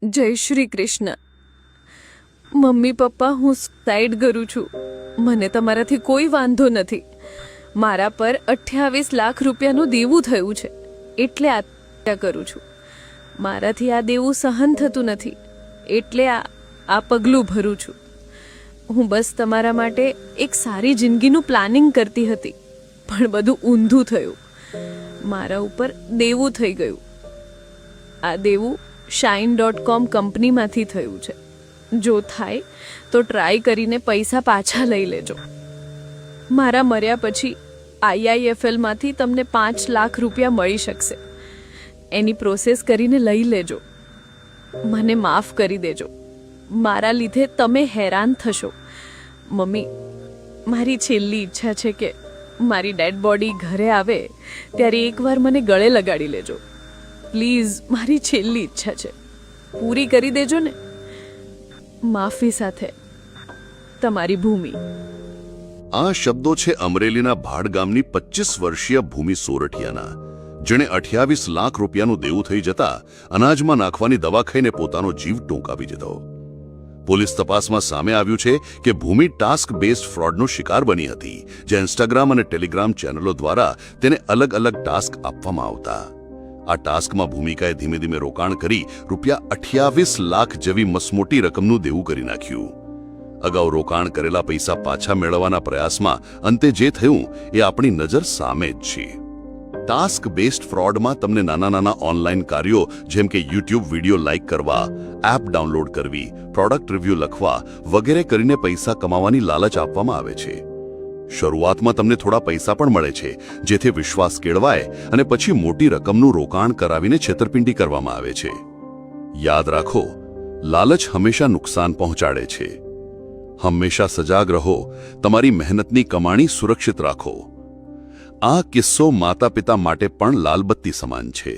જય Shri Krishna. Mummy papa, હું suicide કરું છું. મને તમારાથી કોઈ વાંધો નથી. મારા પર 28 લાખ રૂપિયાનું દેવું થયું છે, એટલે આત્મહત્યા કરું છું. મારાથી આ દેવું સહન થતું નથી, એટલે આ પગલું ભરું છું. હું બસ તમારા માટે એક સારી જિંદગીનું પ્લાનિંગ કરતી હતી, પણ બધું ઊંધું થયું. મારા ઉપર દેવું થઈ ગયું. આ દેવું shine.com કંપનીમાંથી થયું છે. જો થાય તો ટ્રાય કરીને પૈસા પાછા લઈ લેજો. મારા મર્યા પછી IIFLમાંથી તમને 5 લાખ રૂપિયા મળી શકશે. એની પ્રોસેસ કરીને લઈ લેજો. મને માફ કરી દેજો. મારા લીધે તમે હેરાન થશો. મમ્મી, મારી છેલ્લી ઈચ્છા છે કે મારી ડેડ બોડી ઘરે આવે ત્યારે એકવાર મને ગળે લગાડી લેજો. પ્લીઝ, મારી છેલ્લી ઈચ્છા છે, પૂરી કરી દેજો ને. માફી સાથે, તમારી ભૂમિ. આ શબ્દો છે અમરેલીના ભાડ ગામની 25 વર્ષીય ભૂમિ સોરઠિયાના, જેણે 28 લાખ રૂપિયાનું દેવું થઈ જતા અનાજમાં નાખવાની દવા ખાઈને પોતાનો જીવ ટૂંકાવી દીધો. પોલીસ તપાસમાં સામે આવ્યું છે કે ભૂમિ ટાસ્ક બેઝડ ફ્રોડનો શિકાર બની હતી, જે ઇન્સ્ટાગ્રામ અને ટેલિગ્રામ ચેનલો દ્વારા તેને અલગ અલગ ટાસ્ક આપવામાં આવતા. આ ટાસ્કમાં ભૂમિકાએ ધીમે ધીમે રોકાણ કરી રૂપિયા 28 લાખ જેવી મસમોટી રકમનું દેવું કરી નાખ્યું. અગાઉ રોકાણ કરેલા પૈસા પાછા મેળવવાના પ્રયાસમાં અંતે જે થયું એ આપણી નજર સામે જ છે. ટાસ્ક બેઝડ ફ્રોડમાં તમને નાના નાના ઓનલાઈન કાર્યો જેમ કે YouTube વિડીયો લાઇક કરવા, એપ ડાઉનલોડ કરવી, પ્રોડક્ટ રિવ્યૂ લખવા વગેરે કરીને પૈસા કમાવાની લાલચ આપવામાં આવે છે. શરૂઆતમાં તમને થોડા પૈસા પણ મળે છે, જેથી વિશ્વાસ કેળવાય અને પછી મોટી રકમનું રોકાણ કરાવીને છેતરપિંડી કરવામાં આવે છે. યાદ રાખો, લાલચ હંમેશા નુકસાન પહોંચાડે છે. હંમેશા સજાગ રહો. તમારી મહેનતની કમાણી સુરક્ષિત રાખો. આ કિસ્સો માતા પિતા માટે પણ લાલબત્તી સમાન છે.